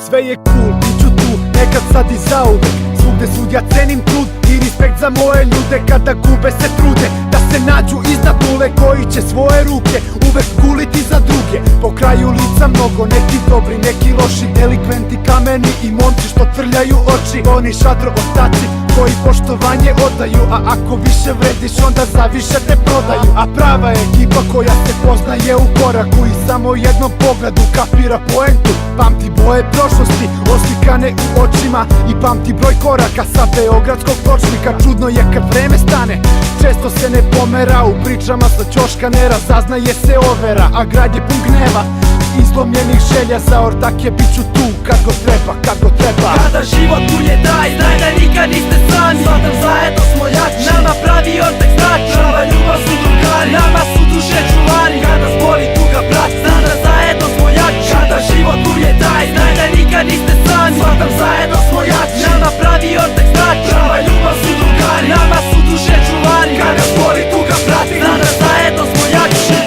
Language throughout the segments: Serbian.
sve je cool, bit ću tu, nekad sad i zauvek. Svugde svud ja cenim trud i respekt za moje ljude, kada gube se trude da se nađu iznad nule, koji će svoje ruke uvek guliti za druge. Po kraju lica mnogo, neki dobri, neki loši, delikventi, kameni i momci što trljaju oči. Oni šadro ostaci koji poštovanje odaju, a ako više vrediš onda za više te prodaju. A prava je ekipa koja se poznaje u koraku i samo jednom pogledu kapira poentu. Pamti boje prošlosti oslikane u očima i pamti broj koraka sa beogradskog pločnika. Čudno je kad vreme stane, često se ne pomera, u pričama sa ćoška ne razaznaje se overa. A grad je pun gneva, izlomljenih želja, za ortake bit ću tu kad god treba, kad god treba. Kada život bulje daj, znaj da nikad niste sami. Svatam zajedno smo jači, nama pravi ortak znači. Prava ljubav su drugari, nama su duše čuvari. Kada zboli tuga brat, znam da zajedno smo jači. Kada život bulje daj, znaj da nikad niste sami. Svatam zajedno smo jači, nama pravi ortak znači. Prava ljubav su drugari, nama su duše čuvari. Kada zboli tuga brat, znam da zajedno smo jači.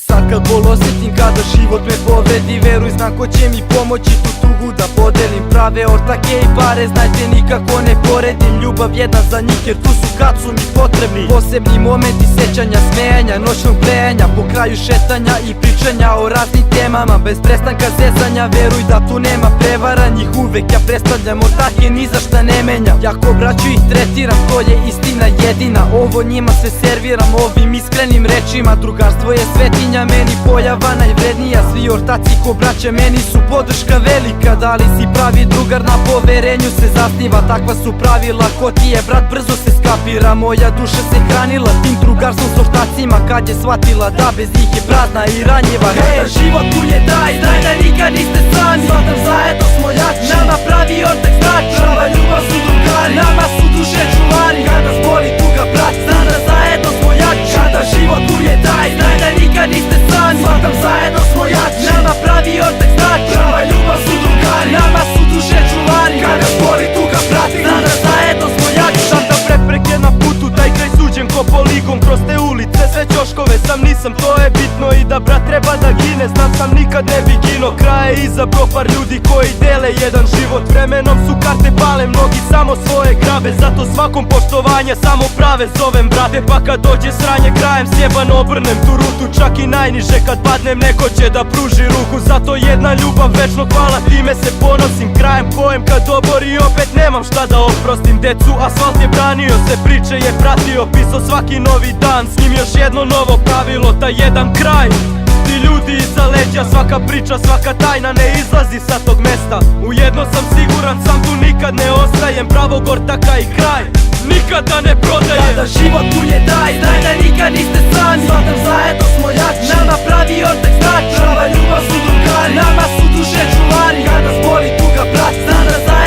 Sad kad bol osjetim, kada život me povredi, veruj znam ko će mi pomoći tu tugu da podelim. Prave ortake i pare, znajte nikako ne poredim. Ljubav jedna za njih jer tu su kad su mi potrebni. Posebni momenti sećanja, smejanja, noćnog blejanja, po kraju šetanja i pričanja o raznim temama. Bez prestanka zezanja, veruj da tu nema prevara. Njih uvek ja predstavljam, ortake ni za šta ne menjam. Jako braću ih tretiram, to je istina jedina. Ovo njima sve serviram ovim iskrenim rečima. Drugarstvo je svetinja, meni pojava najvrednija. Svi ortaci ko braća meni su podrška velika. Da li si pravi drugar, na poverenju se zasniva. Takva su pravila, ko ti je brat brzo se skapira. Moja duša se hranila tim drugarstvom s ortacima, kad je shvatila da bez njih je prazna i ranjiva. Kada život bulje daj, znaj da nikad niste sami. Svatam zajedno smo jači, nama pravi ortak znači. Prava ljubav su drugari, nama su duše čuvari. Kada zboli tuga brat, znam da zajedno smo jači. Kada život bulje daj, znaj da nikad niste sami. Svatam zajedno smo jači, nama pravi ortak znači. Prava ljubav su drugari, nama su duše čuvari. Kada zboli tuga brat, znam da zajedno smo jači. Šalta prepreke na putu, taj kraj suđem ko poligon. Kroz te ulice, sve ćoškove sam nisam, to je bitno. I da brat treba da gine, znam sam nikad ne bi gino. Kraje izabro par ljudi koji dele jedan život. Vremenom su karte pale, mnogi samo svoje grabe. Zato svakom poštovanja samo prave zovem brate. Pa kad dođe sranje krajem sjeban obrnem tu rutu. Čak i najniže kad padnem neko će da pruži ruku. Zato jedna ljubav večno hvala, time se ponosim. Krajem pojem kad obori opet nemam šta da oprostim. Decu asfalt je branio, sve priče je pratio. Pisao svaki novi dan, s njim još jedno novo pravilo. Taj jedan kraj, ti ljudi iza leđa. Svaka priča, svaka tajna ne izlazi sa tog mesta. U jedno sam siguran, sam tu nikad ne ostajem. Pravog ortaka i kraj nikada ne prodajem. Kada život bulje daj, znaj da nikad niste sami. Svatam zajedno smo jači, nama pravi ortak znači. Prava ljubav su drugari, nama su duše čuvari. Kada zboli tuga brat, znam da zajedno